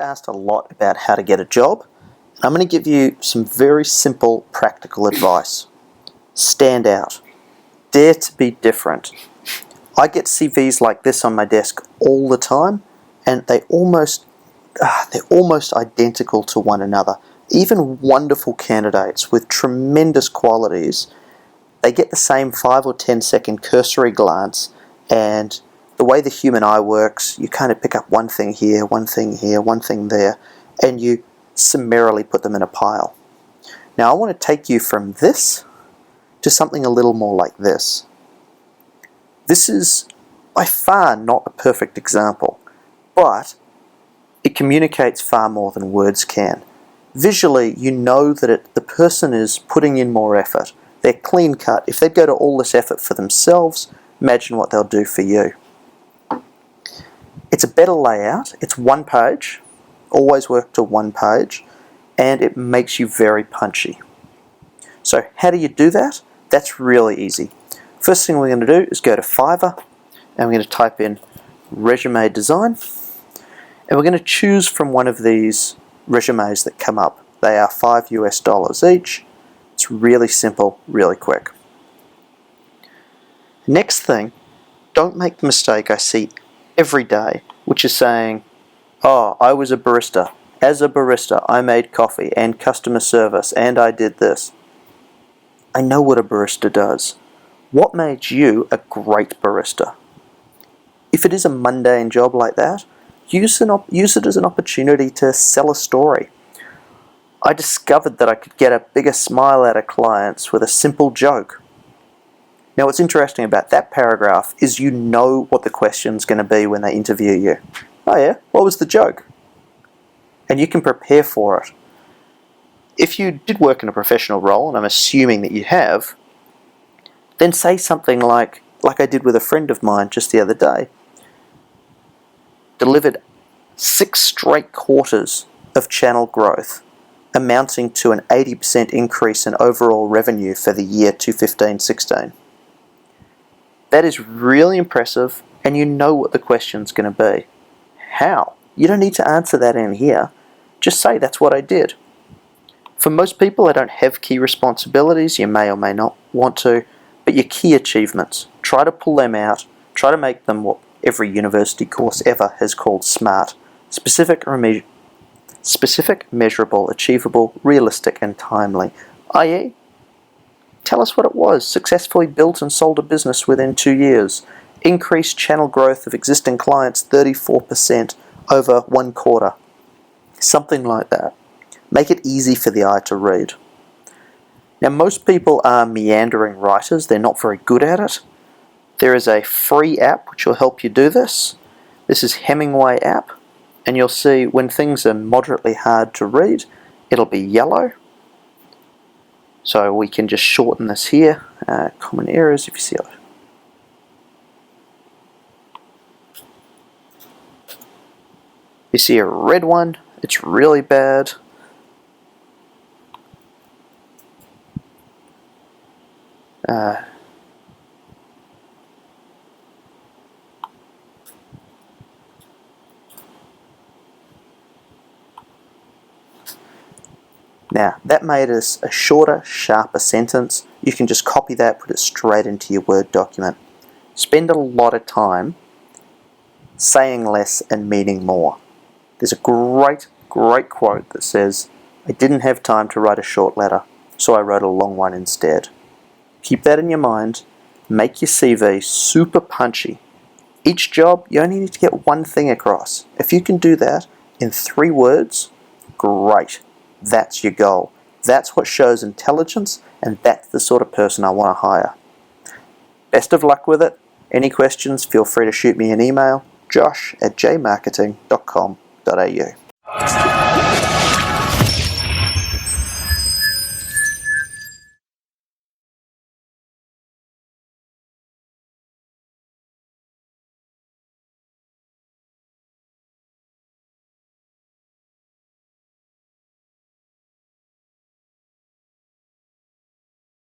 asked a lot about how to get a job, and I'm going to give you some very simple practical advice. Stand out. Dare to be different. I get CVs like this on my desk all the time, and they're almost identical to one another. Even wonderful candidates with tremendous qualities, they get the same 5 or 10 second cursory glance, and the way the human eye works, you kind of pick up one thing here, one thing here, one thing there, and you summarily put them in a pile. Now I want to take you from this to something a little more like this. This is by far not a perfect example, but it communicates far more than words can. Visually, you know that the person is putting in more effort. They're clean cut. If they go to all this effort for themselves, imagine what they'll do for you. It's a better layout. It's one page. Always work to one page. And it makes you very punchy. So how do you do that? That's really easy. First thing we're going to do is go to Fiverr, and we're going to type in resume design, and we're going to choose from one of these resumes that come up. They are $5 US each. It's really simple, really quick. Next thing, don't make the mistake I see every day, which is saying, oh, I was a barista. As a barista, I made coffee and customer service, and I did this. I know what a barista does. What made you a great barista? If it is a mundane job like that, use it as an opportunity to sell a story. I discovered that I could get a bigger smile out of clients with a simple joke. Now what's interesting about that paragraph is you know what the question's going to be when they interview you. Oh yeah, what was the joke? And you can prepare for it. If you did work in a professional role, and I'm assuming that you have, then say something like I did with a friend of mine just the other day. Delivered 6 straight quarters of channel growth, amounting to an 80% increase in overall revenue for the year 2015-16. That is really impressive, and you know what the question's going to be. How? You don't need to answer that in here. Just say that's what I did. For most people, I don't have key responsibilities. You may or may not want to, but your key achievements, try to pull them out. Try to make them what every university course ever has called SMART. Specific, measurable, achievable, realistic, and timely. i.e., tell us what it was. Successfully built and sold a business within 2 years. Increased channel growth of existing clients 34% over 1 quarter. Something like that. Make it easy for the eye to read. Now most people are meandering writers. They're not very good at it. There is a free app which will help you do this. This is Hemingway app, and you'll see when things are moderately hard to read, it'll be yellow. So we can just shorten this here. Common errors, if you see it. You see a red one, it's really bad. Now, that made us a shorter, sharper sentence. You can just copy that, put it straight into your Word document. Spend a lot of time saying less and meaning more. There's a great quote that says, I didn't have time to write a short letter, so I wrote a long one instead. Keep that in your mind. Make your CV super punchy. Each job, you only need to get one thing across. If you can do that in 3 words, great. That's your goal. That's what shows intelligence, and that's the sort of person I want to hire. Best of luck with it. Any questions, feel free to shoot me an email, josh@jmarketing.com.au.